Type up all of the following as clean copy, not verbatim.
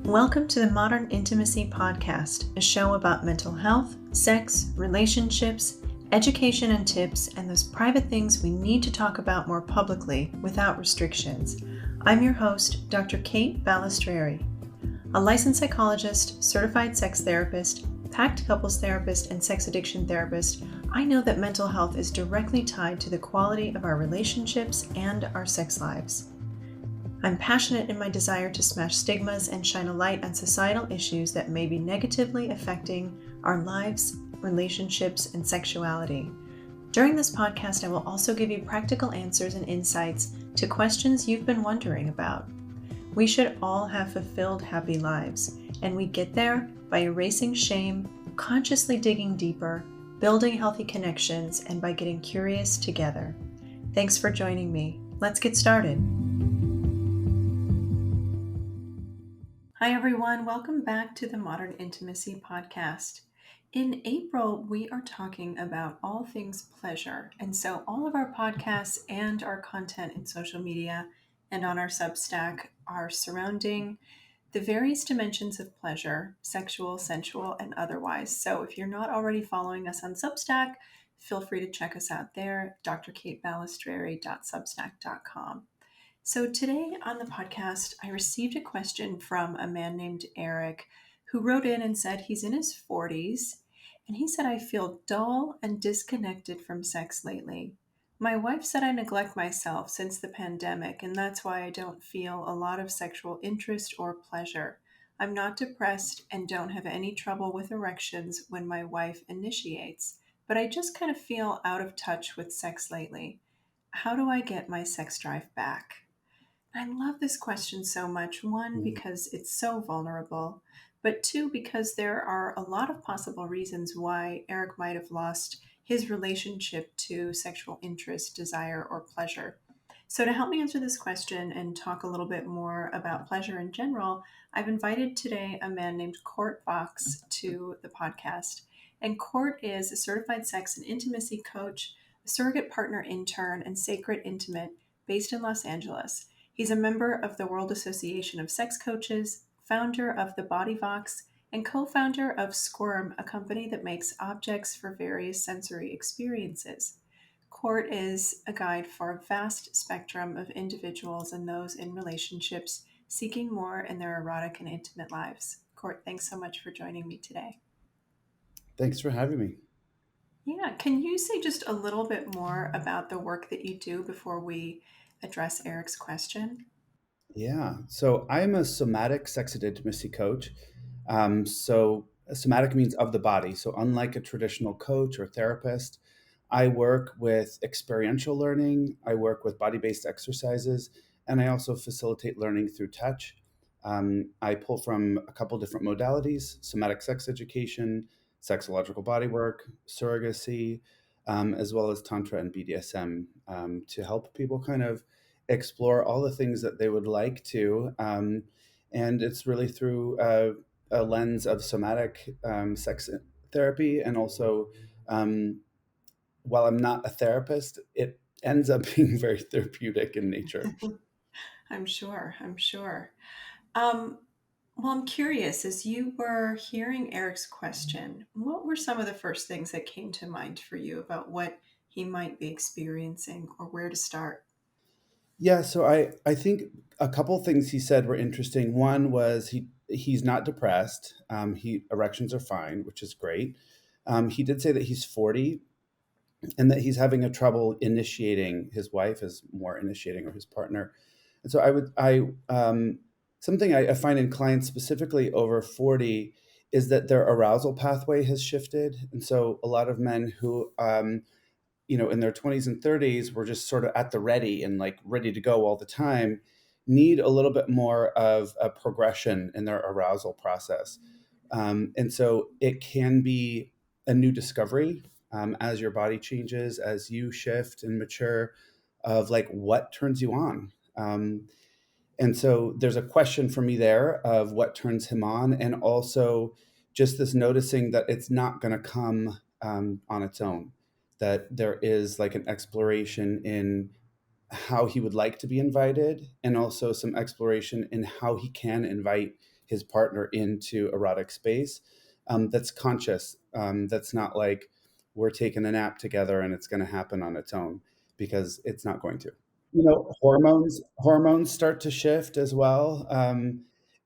Welcome to the Modern Intimacy Podcast, a show about mental health, sex, relationships, education and tips, and those private things we need to talk about more publicly without restrictions. I'm your host, Dr. Kate Balestrieri. A licensed psychologist, certified sex therapist, packed couples therapist, and sex addiction therapist, I know that mental health is directly tied to the quality of our relationships and our sex lives. I'm passionate in my desire to smash stigmas and shine a light on societal issues that may be negatively affecting our lives, relationships, and sexuality. During this podcast, I will also give you practical answers and insights to questions you've been wondering about. We should all have fulfilled, happy lives, and we get there by erasing shame, consciously digging deeper, building healthy connections, and by getting curious together. Thanks for joining me. Let's get started. Hi everyone, welcome back to the Modern Intimacy Podcast. In April, we are talking about all things pleasure, and so all of our podcasts and our content in social media and on our Substack are surrounding the various dimensions of pleasure, sexual, sensual, and otherwise. So if you're not already following us on Substack, feel free to check us out there, drkatebalestrieri.substack.com. So today on the podcast, I received a question from a man named Eric who wrote in and said he's in his 40s, and he said, I feel dull and disconnected from sex lately. My wife said I neglect myself since the pandemic, and that's why I don't feel a lot of sexual interest or pleasure. I'm not depressed and don't have any trouble with erections when my wife initiates, but I just kind of feel out of touch with sex lately. How do I get my sex drive back? I love this question so much. One, because it's so vulnerable, but two, because there are a lot of possible reasons why Eric might have lost his relationship to sexual interest, desire, or pleasure. So to help me answer this question and talk a little bit more about pleasure in general, I've invited today a man named Court Vox to the podcast. And Court is a certified sex and intimacy coach, a surrogate partner intern, and sacred intimate based in Los Angeles. He's a member of the World Association of Sex Coaches, founder of the Body Vox, and co-founder of SQUIRM, a company that makes objects for various sensory experiences. Court is a guide for a vast spectrum of individuals and those in relationships seeking more in their erotic and intimate lives. Court, thanks so much for joining me today. Thanks for having me. Yeah, can you say just a little bit more about the work that you do before we address Eric's question? Yeah, so I'm a somatic sex and intimacy coach. So somatic means of the body. So unlike a traditional coach or therapist, I work with experiential learning. I work with body-based exercises, and I also facilitate learning through touch. I pull from a couple different modalities: somatic sex education, sexological bodywork, surrogacy, as well as tantra and BDSM, to help people kind of explore all the things that they would like to. And it's really through a lens of somatic sex therapy. And also, while I'm not a therapist, it ends up being very therapeutic in nature. I'm sure. Um, well, I'm curious, as you were hearing Eric's question, what were some of the first things that came to mind for you about what he might be experiencing or where to start? Yeah, so I think a couple things he said were interesting. One was he's not depressed. He erections are fine, which is great. He did say that he's 40 and that he's having a trouble initiating. His wife is more initiating, or his partner. And so something I find in clients specifically over 40 is that their arousal pathway has shifted. And so a lot of men who, in their 20s and 30s were just sort of at the ready and like ready to go all the time, need a little bit more of a progression in their arousal process. And so it can be a new discovery, as your body changes, as you shift and mature, of like what turns you on. And so there's a question for me there of what turns him on, and also just this noticing that it's not going to come on its own, that there is like an exploration in how he would like to be invited, and also some exploration in how he can invite his partner into erotic space, that's conscious. That's not like we're taking a nap together and it's going to happen on its own, because it's not going to. Hormones start to shift as well,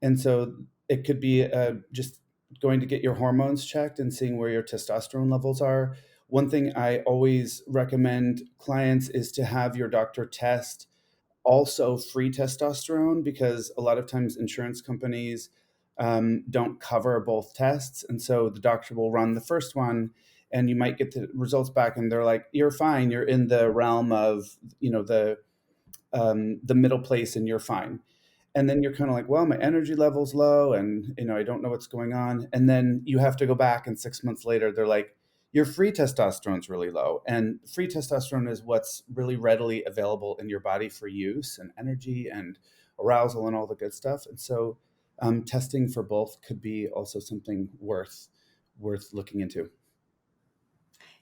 and so it could be just going to get your hormones checked and seeing where your testosterone levels are. One thing I always recommend clients is to have your doctor test also free testosterone, because a lot of times insurance companies don't cover both tests, and so the doctor will run the first one, and you might get the results back, and they're like, "You're fine. You're in the realm of the middle place, and you're fine." And then you're kind of like, well, my energy level's low, and I don't know what's going on. And then you have to go back, and 6 months later they're like, your free testosterone's really low. And free testosterone is what's really readily available in your body for use and energy and arousal and all the good stuff. And so testing for both could be also something worth looking into.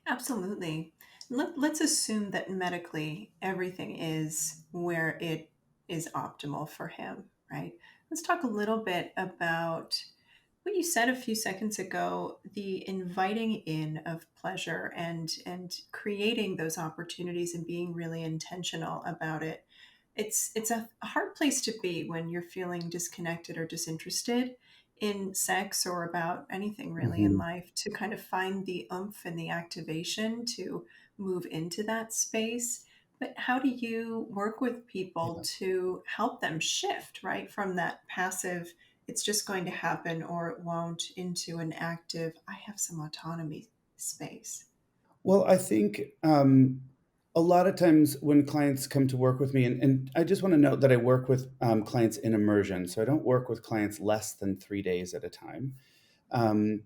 Absolutely. Let's assume that medically everything is where it is optimal for him, right? Let's talk a little bit about what you said a few seconds ago, the inviting in of pleasure and creating those opportunities and being really intentional about it. It's a hard place to be when you're feeling disconnected or disinterested in sex or about anything really in Hmm. life, to kind of find the oomph and the activation to move into that space. But how do you work with people Yeah. to help them shift, right, from that passive, it's just going to happen or it won't, into an active, I have some autonomy space? Well, I think a lot of times when clients come to work with me, and I just want to note that I work with clients in immersion. So I don't work with clients less than 3 days at a time. Um,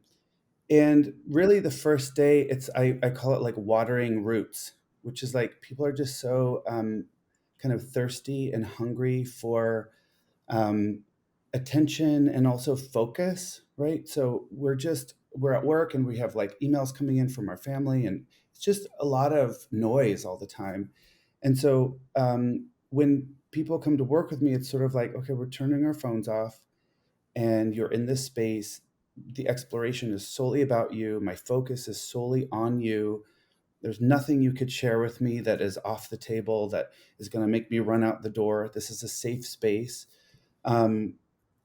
and really, the first day, I call it like watering roots, which is like people are just so kind of thirsty and hungry for um, attention and also focus, right? So we're at work and we have like emails coming in from our family, and it's just a lot of noise all the time. And so when people come to work with me, it's sort of like, okay, we're turning our phones off, and you're in this space. The exploration is solely about you. My focus is solely on you. There's nothing you could share with me that is off the table, that is going to make me run out the door. This is a safe space. um,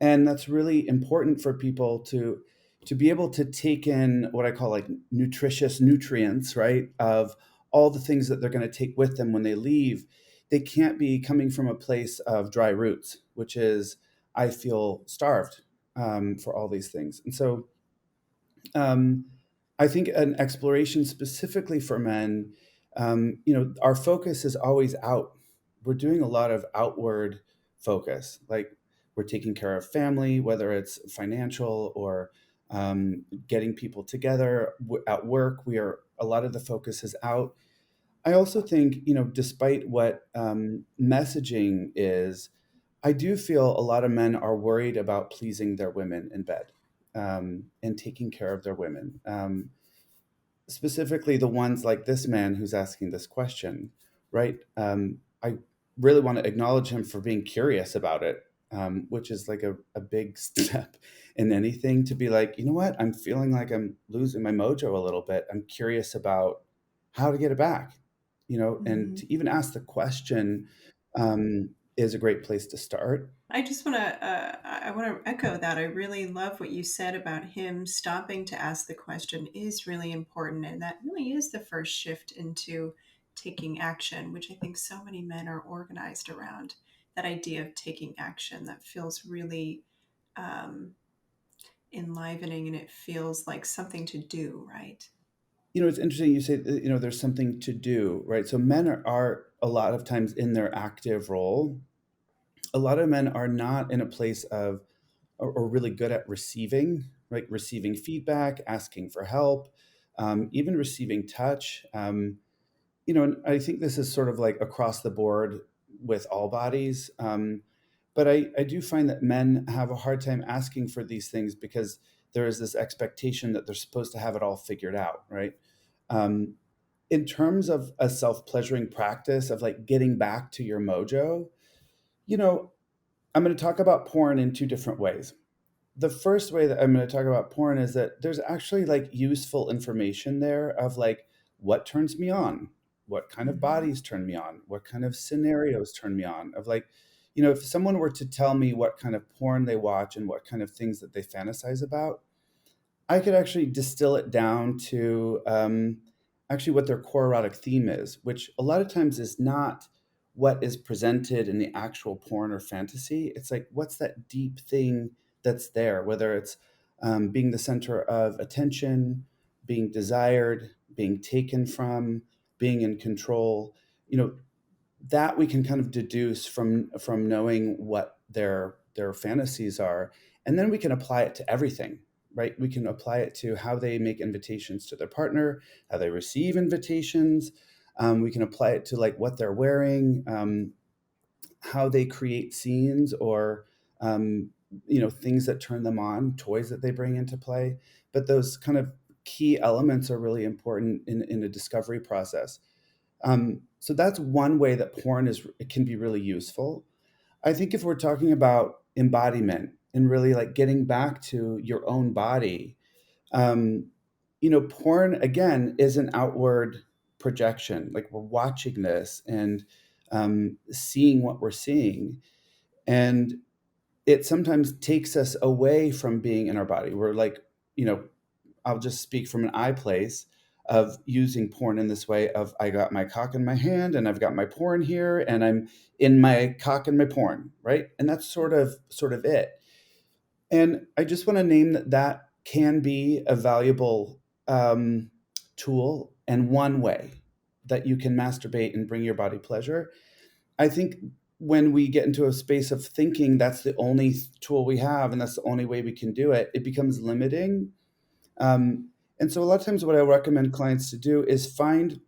and that's really important for people to be able to take in what I call like nutritious nutrients, right? Of all the things that they're going to take with them when they leave. They can't be coming from a place of dry roots, which is, I feel starved for all these things. And so um, I think an exploration specifically for men, our focus is always out. We're doing a lot of outward focus, like we're taking care of family, whether it's financial or getting people together at work. We are a lot of the focus is out. I also think, despite what messaging is, I do feel a lot of men are worried about pleasing their women in bed, and taking care of their women. Specifically, the ones like this man who's asking this question, right? I really want to acknowledge him for being curious about it, which is like a big step in anything, to be like, you know what? I'm feeling like I'm losing my mojo a little bit. I'm curious about how to get it back, and Mhm. to even ask the question is a great place to start. I just want to I want to echo that. I really love what you said about him stopping to ask the question is really important, and that really is the first shift into taking action, which I think so many men are organized around. That idea of taking action, that feels really um, enlivening, and it feels like something to do, right? It's interesting you say that, there's something to do, right? So men are a lot of times in their active role. A lot of men are not in a place of or really good at receiving, right? Receiving feedback, asking for help, even receiving touch. And I think this is sort of like across the board with all bodies. But I do find that men have a hard time asking for these things, because there is this expectation that they're supposed to have it all figured out, right? Um, in terms of a self-pleasuring practice of like getting back to your mojo, you know, I'm going to talk about porn in two different ways. the first way that I'm going to talk about porn is that there's actually like useful information there of like what turns me on, what kind of Mhm. bodies turn me on, what kind of scenarios turn me on. Of like, you know, if someone were to tell me what kind of porn they watch and what kind of things that they fantasize about, I could actually distill it down to actually what their core erotic theme is, which a lot of times is not what is presented in the actual porn or fantasy. It's like, what's that deep thing that's there, whether it's being the center of attention, being desired, being taken from, being in control. You know, that we can kind of deduce from knowing what their fantasies are, and then we can apply it to everything, right? We can apply it to how they make invitations to their partner, how they receive invitations. We can apply it to like what they're wearing, how they create scenes, or um, you know, things that turn them on, toys that they bring into play. But those kind of key elements are really important in a discovery process. So that's one way that porn is, it can be really useful. I think if we're talking about embodiment and really like getting back to your own body, um, you know, porn again is an outward projection. Like we're watching this and seeing what we're seeing, and it sometimes takes us away from being in our body. We're like, you know, I'll just speak from an I place of using porn in this way of I got my cock in my hand and I've got my porn here and I'm in my cock and my porn, right? And that's sort of it. And I just want to name that that can be a valuable tool and one way that you can masturbate and bring your body pleasure. I think when we get into a space of thinking that's the only tool we have and that's the only way we can do it, it becomes limiting. And so a lot of times what I recommend clients to do is find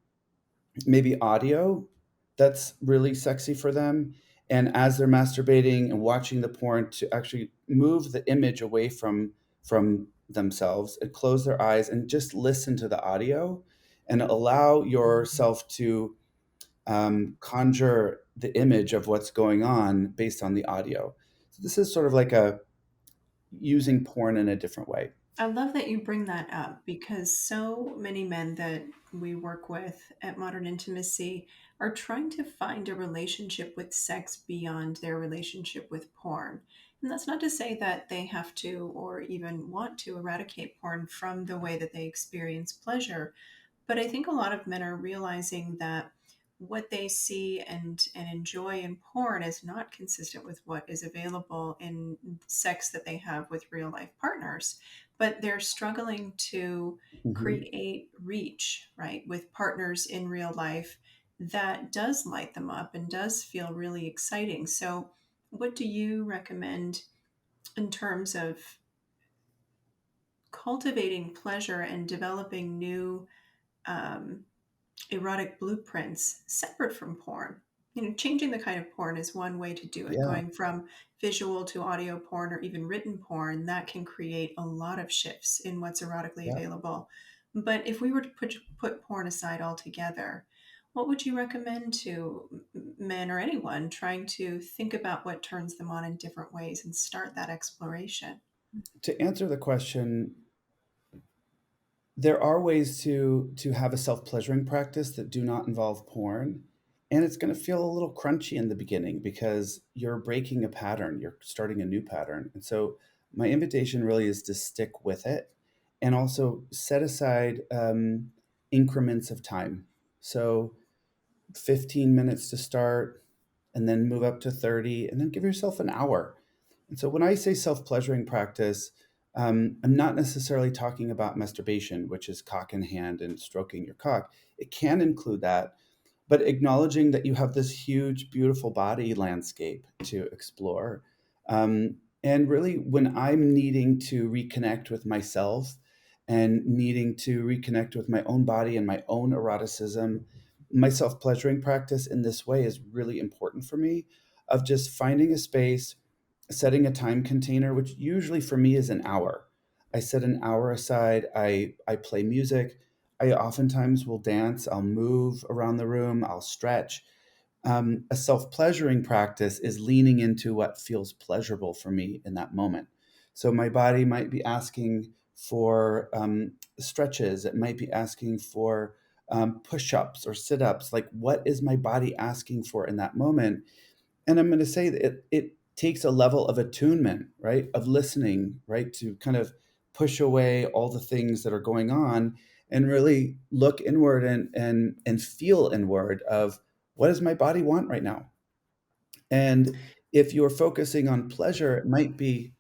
maybe audio that's really sexy for them. And as they're masturbating and watching the porn, to actually move the image away from themselves and close their eyes and just listen to the audio and allow yourself to conjure the image of what's going on based on the audio. So this is sort of like a using porn in a different way. I love that you bring that up because so many men that we work with at Modern Intimacy are trying to find a relationship with sex beyond their relationship with porn. And that's not to say that they have to or even want to eradicate porn from the way that they experience pleasure. But I think a lot of men are realizing that what they see and enjoy in porn is not consistent with what is available in sex that they have with real life partners. But they're struggling to Mhm. create reach, right, with partners in real life that does light them up and does feel really exciting. So, what do you recommend in terms of cultivating pleasure and developing new um, erotic blueprints separate from porn? You know, changing the kind of porn is one way to do it. Yeah, Going from visual to audio porn or even written porn, that can create a lot of shifts in what's erotically yeah. available. But if we were to put porn aside altogether, what would you recommend to men or anyone trying to think about what turns them on in different ways and start that exploration? To answer the question, there are ways to have a self-pleasuring practice that do not involve porn, and it's going to feel a little crunchy in the beginning because you're breaking a pattern, you're starting a new pattern. And so my invitation really is to stick with it and also set aside increments of time. So 15 minutes to start, and then move up to 30, and then give yourself an hour. And so when I say self pleasuring practice, I'm not necessarily talking about masturbation, which is cock in hand and stroking your cock. It can include that, but acknowledging that you have this huge, beautiful body landscape to explore. And really, when I'm needing to reconnect with myself and needing to reconnect with my own body and my own eroticism, my self pleasuring practice in this way is really important for me, of just finding a space, setting a time container, which usually for me is an hour. I set an hour aside, I play music. I oftentimes will dance, I'll move around the room, I'll stretch. A self pleasuring practice is leaning into what feels pleasurable for me in that moment. So my body might be asking for stretches. It might be asking for push-ups or sit-ups. Like, what is my body asking for in that moment? And I'm going to say that it takes a level of attunement, right? Of listening, right? To kind of push away all the things that are going on and really look inward and feel inward of what does my body want right now? And if you're focusing on pleasure, it might be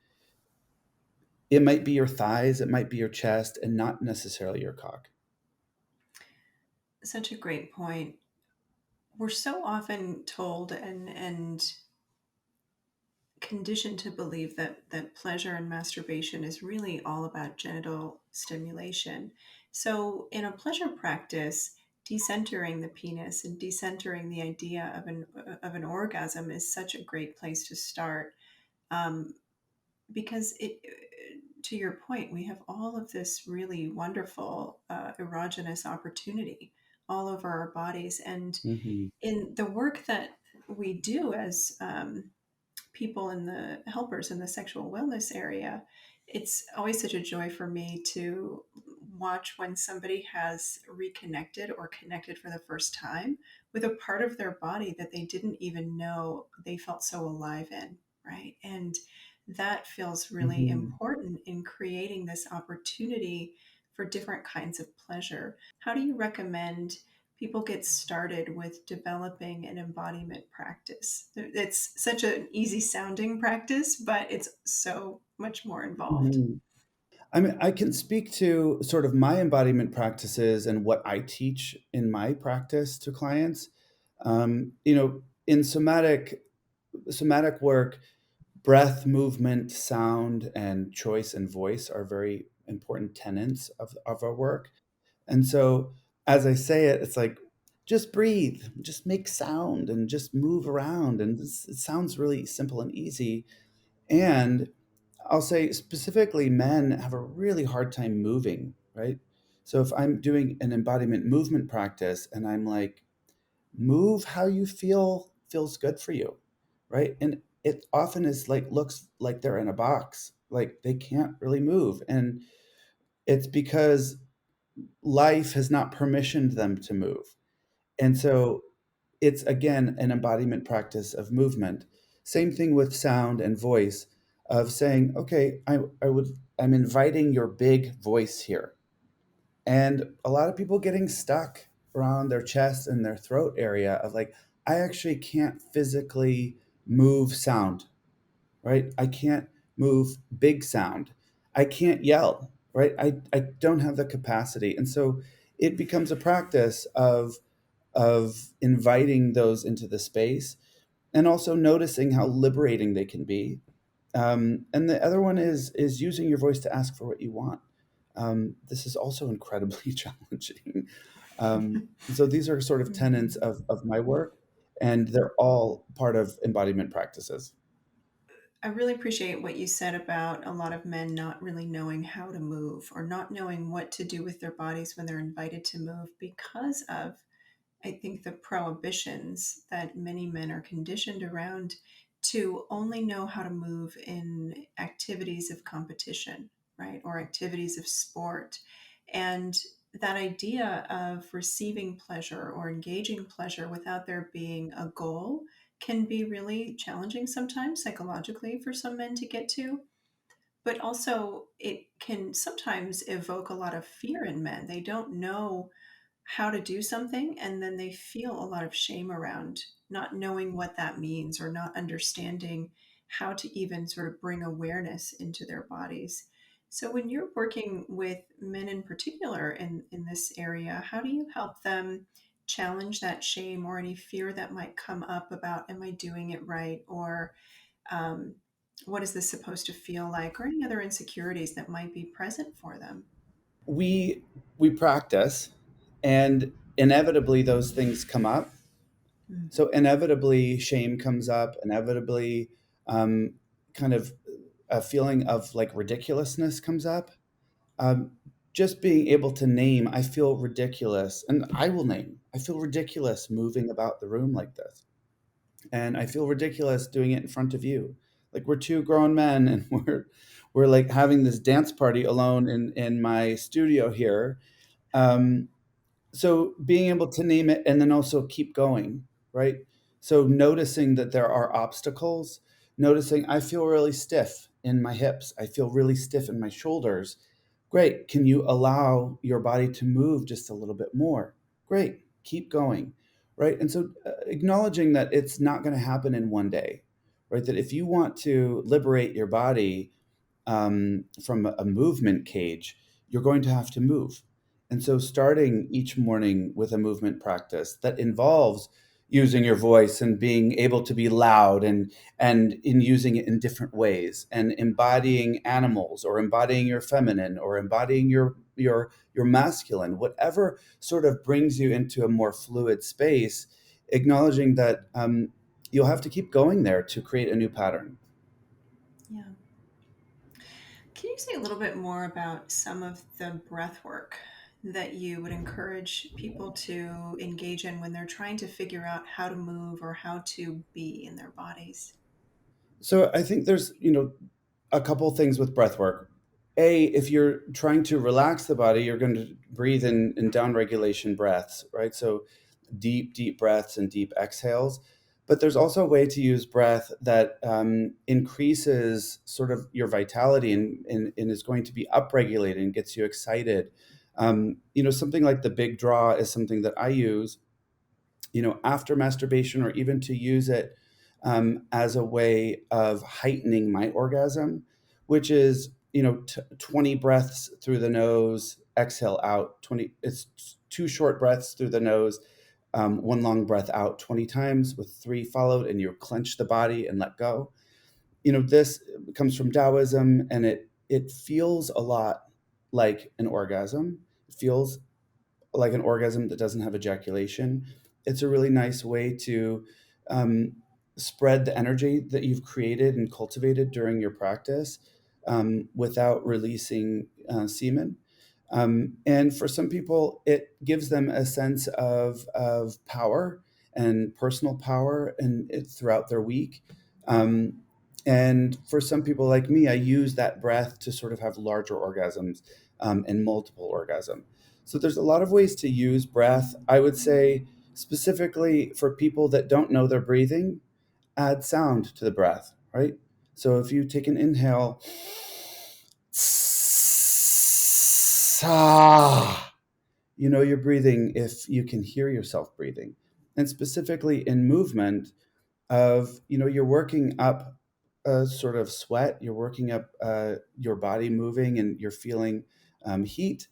your thighs, it might be your chest, and not necessarily your cock. Such a great point. We're so often told and conditioned to believe that pleasure and masturbation is really all about genital stimulation. So in a pleasure practice, decentering the penis and decentering the idea of an orgasm is such a great place to start, um, because it, to your point, we have all of this really wonderful erogenous opportunity all over our bodies. And Hmm. in the work that we do as people in the helpers in the sexual wellness area, it's always such a joy for me to watch when somebody has reconnected or connected for the first time with a part of their body that they didn't even know they felt so alive in, right? And that feels really Hmm. important in creating this opportunity for different kinds of pleasure. How do you recommend people get started with developing an embodiment practice? It's such an easy sounding practice, but it's so much more involved. Hmm. I mean, I can speak to sort of my embodiment practices and what I teach in my practice to clients. In somatic work, breath, movement, sound, and choice and voice are very important tenets of our work. And so, as I say it, it's like just breathe, just make sound, and just move around. And it sounds really simple and easy. And I'll say specifically, men have a really hard time moving, right? So if I'm doing an embodiment movement practice and I'm like, move how you feel feels good for you, right? And it often is like looks like they're in a box, like they can't really move. And it's because life has not permissioned them to move. And so it's again an embodiment practice of movement. Same thing with sound and voice, of saying, okay, I'm inviting your big voice here. And a lot of people getting stuck around their chest and their throat area of like, I actually can't physically move sound, right? I can't move big sound. I can't yell, right? I don't have the capacity. And so it becomes a practice of inviting those into the space and also noticing how liberating they can be. And the other one is using your voice to ask for what you want. This is also incredibly challenging. So these are sort of tenets Mhm. of my work, and they're all part of embodiment practices. I really appreciate what you said about a lot of men not really knowing how to move or not knowing what to do with their bodies when they're invited to move because of, I think, the prohibitions that many men are conditioned around to only know how to move in activities of competition, right? Or activities of sport. And that idea of receiving pleasure or engaging pleasure without there being a goal can be really challenging sometimes psychologically for some men to get to. But also, it can sometimes evoke a lot of fear in men. They don't know how to do something, and then they feel a lot of shame around not knowing what that means or not understanding how to even sort of bring awareness into their bodies. So when you're working with men in particular in this area, how do you help them challenge that shame or any fear that might come up about, am I doing it right? Or um, what is this supposed to feel like? Or any other insecurities that might be present for them? We practice, and inevitably those things come up. Mm. So inevitably shame comes up. Inevitably, um, kind of a feeling of like ridiculousness comes up. um, just being able to name, I feel ridiculous, and I will name, I feel ridiculous moving about the room like this, and I feel ridiculous doing it in front of you. Like we're two grown men and we're like having this dance party alone in my studio here. Um, so being able to name it and then also keep going, right? So noticing that there are obstacles, noticing I feel really stiff in my hips, I feel really stiff in my shoulders. Great. Can you allow your body to move just a little bit more? Great. Keep going, right? And so acknowledging that it's not going to happen in one day, right? That if you want to liberate your body from a movement cage, you're going to have to move. And so, starting each morning with a movement practice that involves using your voice and being able to be loud and in using it in different ways and embodying animals or embodying your feminine or embodying your masculine, whatever sort of brings you into a more fluid space, acknowledging that you'll have to keep going there to create a new pattern. Yeah. Can you say a little bit more about some of the breath work that you would encourage people to engage in when they're trying to figure out how to move or how to be in their bodies? So I think there's, a couple things with breath work. A, if you're trying to relax the body, you're going to breathe in down regulation breaths, right? So deep, deep breaths and deep exhales. But there's also a way to use breath that increases sort of your vitality and is going to be upregulated and gets you excited. Something like the big draw is something that I use after masturbation or even to use it as a way of heightening my orgasm, which is, 20 breaths through the nose, exhale out 20. It's two short breaths through the nose, one long breath out 20 times with three followed, and you clench the body and let go. This comes from Taoism, and it feels a lot like an orgasm. It feels like an orgasm that doesn't have ejaculation. It's a really nice way to um, spread the energy that you've created and cultivated during your practice without releasing semen. And for some people, it gives them a sense of power and personal power throughout their week. Um, and for some people like me, I use that breath to sort of have larger orgasms and multiple orgasms. So there's a lot of ways to use breath. I would say specifically for people that don't know they're breathing, add sound to the breath, right? So if you take an inhale, you're breathing if you can hear yourself breathing. And specifically in movement of, you're working up a sort of sweat, you're working up your body moving and you're feeling heat.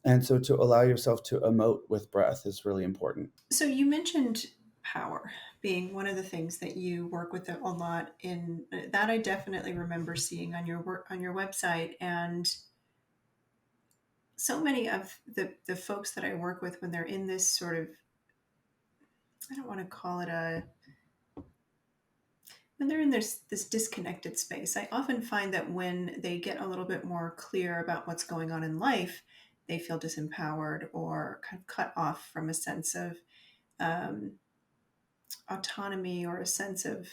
And so to allow yourself to emote with breath is really important. So you mentioned power being one of the things that you work with a lot in that I definitely remember seeing on your work on your website. And so many of the folks that I work with when they're in this sort of, I don't want to call it a, when they're in this disconnected space, I often find that when they get a little bit more clear about what's going on in life, they feel disempowered or kind of cut off from a sense of um, autonomy or a sense of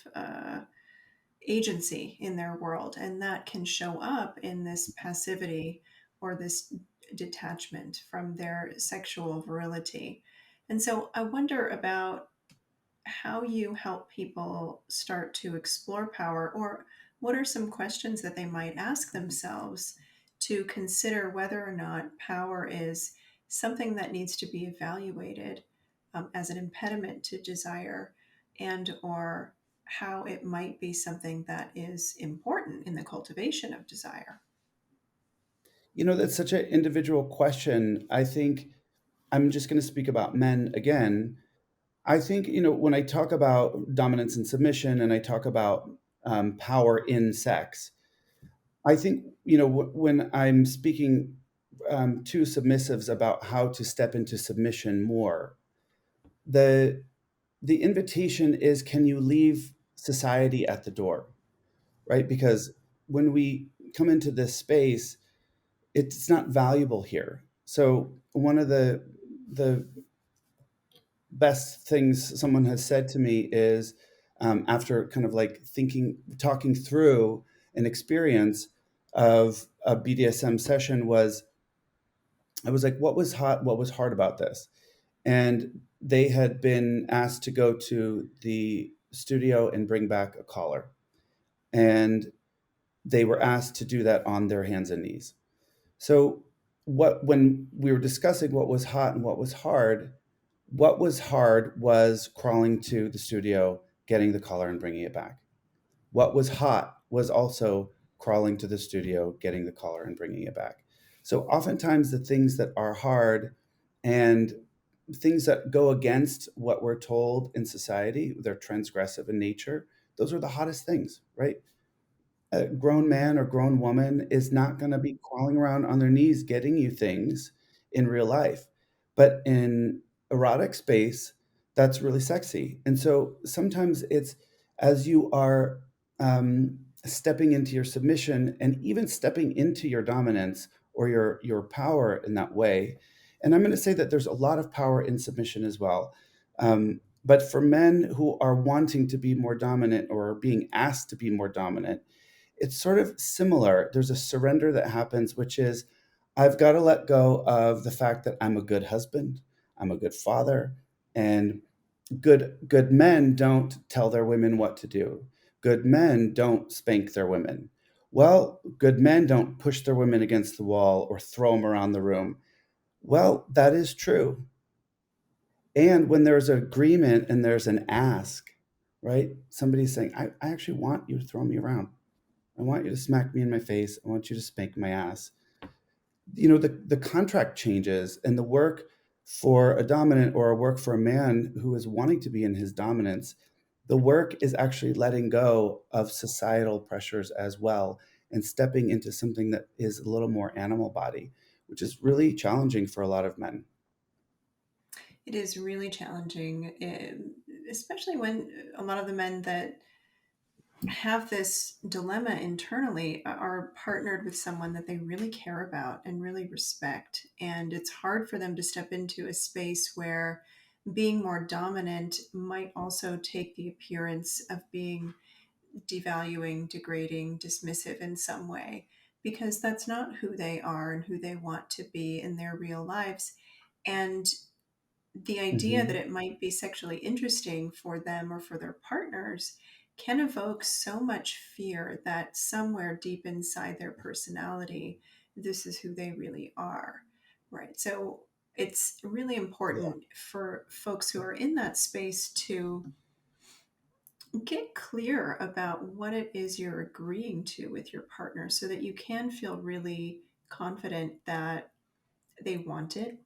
agency in their world. And that can show up in this passivity or this detachment from their sexual virility. And so I wonder about how you help people start to explore power, or what are some questions that they might ask themselves to consider whether or not power is something that needs to be evaluated as an impediment to desire, and or how it might be something that is important in the cultivation of desire. That's such an individual question. I think I'm just going to speak about men again. I think, when I talk about dominance and submission and I talk about power in sex, I think, when I'm speaking to submissives about how to step into submission more, the the invitation is, can you leave society at the door, right? Because when we come into this space, it's not valuable here. So one of the best things someone has said to me is, after kind of like talking through an experience of a BDSM session was, I was like, what was hot? What was hard about this? And they had been asked to go to the studio and bring back a collar. And they were asked to do that on their hands and knees. So when we were discussing what was hot and what was hard was crawling to the studio, getting the collar and bringing it back. What was hot was also crawling to the studio, getting the collar and bringing it back. So oftentimes the things that are hard and things that go against what we're told in society, they're transgressive in nature, those are the hottest things, right? A grown man or grown woman is not going to be crawling around on their knees getting you things in real life. But in erotic space, that's really sexy. And so sometimes it's as you are stepping into your submission and even stepping into your dominance or your power in that way. And I'm going to say that there's a lot of power in submission as well. But for men who are wanting to be more dominant or are being asked to be more dominant, it's sort of similar. There's a surrender that happens, which is I've got to let go of the fact that I'm a good husband, I'm a good father, and good men don't tell their women what to do. Good men don't spank their women. Well, good men don't push their women against the wall or throw them around the room. Well, that is true. And when there's an agreement and there's an ask, right? Somebody's saying, I actually want you to throw me around. I want you to smack me in my face. I want you to spank my ass. The contract changes and the work for a dominant or a work for a man who is wanting to be in his dominance, the work is actually letting go of societal pressures as well and stepping into something that is a little more animal body, which is really challenging for a lot of men. It is really challenging, especially when a lot of the men that have this dilemma internally are partnered with someone that they really care about and really respect. And it's hard for them to step into a space where being more dominant might also take the appearance of being devaluing, degrading, dismissive in some way, because that's not who they are and who they want to be in their real lives. And the idea that Hmm. it might be sexually interesting for them or for their partners can evoke so much fear that somewhere deep inside their personality, this is who they really are. Right. So it's really Yeah. important for folks who are in that space to get clear about what it is you're agreeing to with your partner so that you can feel really confident that they want it,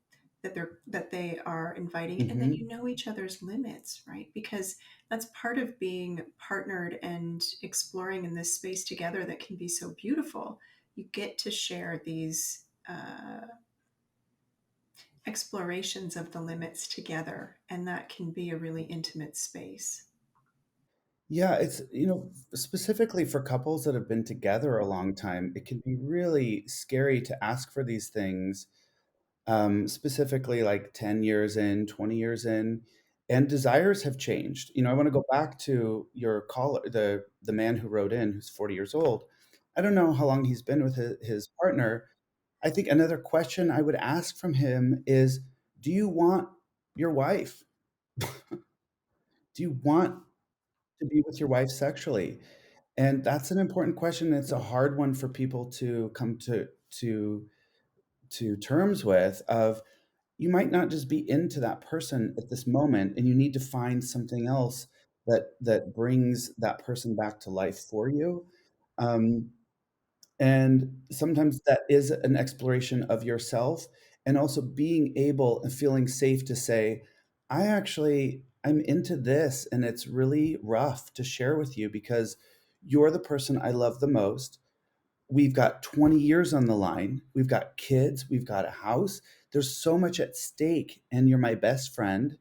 that they are inviting it, and that you Hmm. know each other's limits, right? Because that's part of being partnered and exploring in this space together that can be so beautiful. You get to share these explorations of the limits together, and that can be a really intimate space. Yeah, it's, specifically for couples that have been together a long time, it can be really scary to ask for these things, specifically like 10 years in, 20 years in, and desires have changed. I want to go back to your caller, the man who wrote in, who's 40 years old. I don't know how long he's been with his partner. I think another question I would ask from him is, do you want your wife? Do you want to be with your wife sexually? And that's an important question. It's a hard one for people to come to terms with. Of you might not just be into that person at this moment, and you need to find something else that brings that person back to life for you. Um, and sometimes that is an exploration of yourself, and also being able and feeling safe to say, I'm into this, and it's really rough to share with you because you're the person I love the most. We've got 20 years on the line. We've got kids. We've got a house. There's so much at stake, and you're my best friend.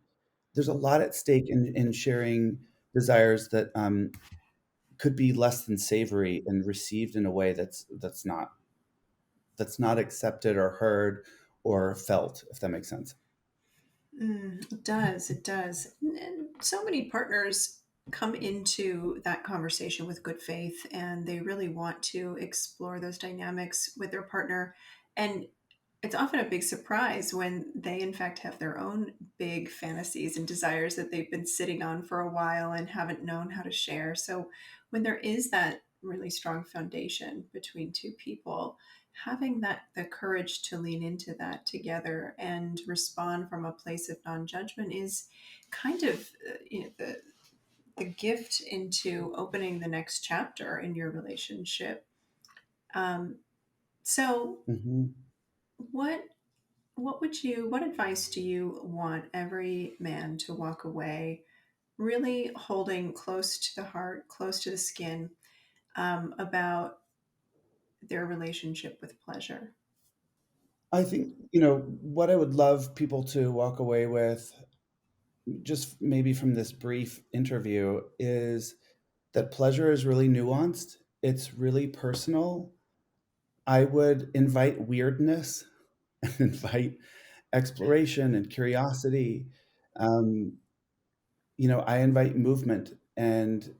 There's a lot at stake in sharing desires that could be less than savory and received in a way that's not accepted or heard or felt, if that makes sense. It does. It does. And so many partners. come into that conversation with good faith and they really want to explore those dynamics with their partner. And it's often a big surprise when they, in fact, have their own big fantasies and desires that they've been sitting on for a while and haven't known how to share. So, when there is that really strong foundation between two people, having the courage to lean into that together and respond from a place of non-judgment is kind of the gift into opening the next chapter in your relationship. Um, so, Mhm. what what advice do you want every man to walk away really holding close to the heart, close to the skin, about their relationship with pleasure? I think, what I would love people to walk away with, just maybe from this brief interview, is that pleasure is really nuanced. It's really personal. I would invite weirdness and invite exploration and curiosity. Um, I invite movement and,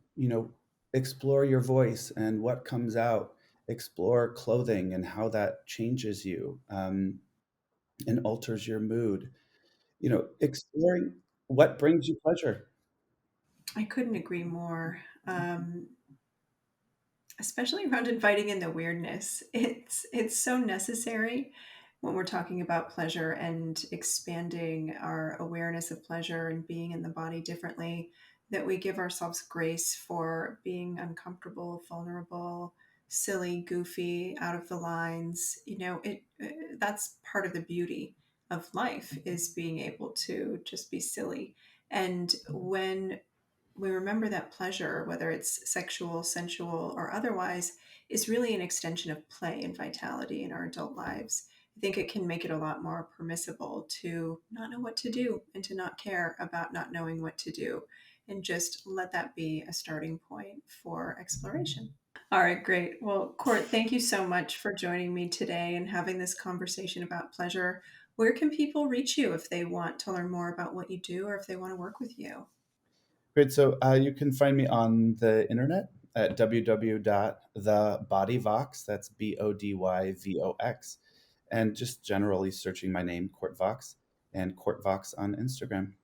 explore your voice and what comes out. Explore clothing and how that changes you, and alters your mood. Exploring what brings you pleasure. I couldn't agree more. Especially around inviting in the weirdness. It's so necessary when we're talking about pleasure and expanding our awareness of pleasure and being in the body differently, that we give ourselves grace for being uncomfortable, vulnerable, silly, goofy, out of the lines. That's part of the beauty of life, is being able to just be silly. And when we remember that pleasure, whether it's sexual, sensual, or otherwise, is really an extension of play and vitality in our adult lives. I think it can make it a lot more permissible to not know what to do and to not care about not knowing what to do, and just let that be a starting point for exploration. All right, great. Well, Court, thank you so much for joining me today and having this conversation about pleasure. Where can people reach you if they want to learn more about what you do or if they want to work with you? Great. So you can find me on the internet at www.thebodyvox. That's BODYVOX. And just generally searching my name, Court Vox, and Court Vox on Instagram.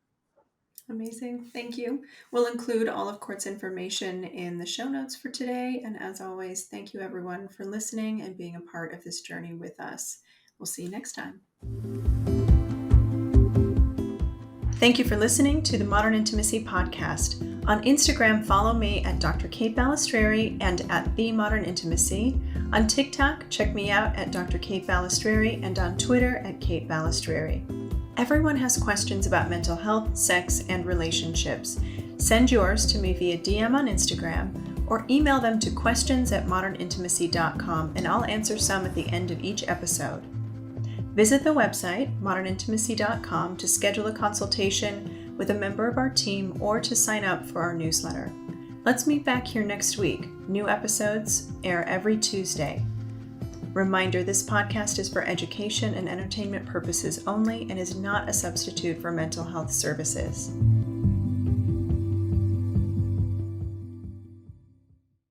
Amazing. Thank you. We'll include all of Court's information in the show notes for today. And as always, thank you everyone for listening and being a part of this journey with us. We'll see you next time. Thank you for listening to the Modern Intimacy Podcast. On Instagram, follow me at Dr. Kate Balestrieri and at The Modern Intimacy. On TikTok, check me out at Dr. Kate Balestrieri and on Twitter at Kate Balestrieri. Everyone has questions about mental health, sex, and relationships. Send yours to me via DM on Instagram or email them to questions@modernintimacy.com and I'll answer some at the end of each episode. Visit the website, modernintimacy.com, to schedule a consultation with a member of our team or to sign up for our newsletter. Let's meet back here next week. New episodes air every Tuesday. Reminder, this podcast is for education and entertainment purposes only and is not a substitute for mental health services.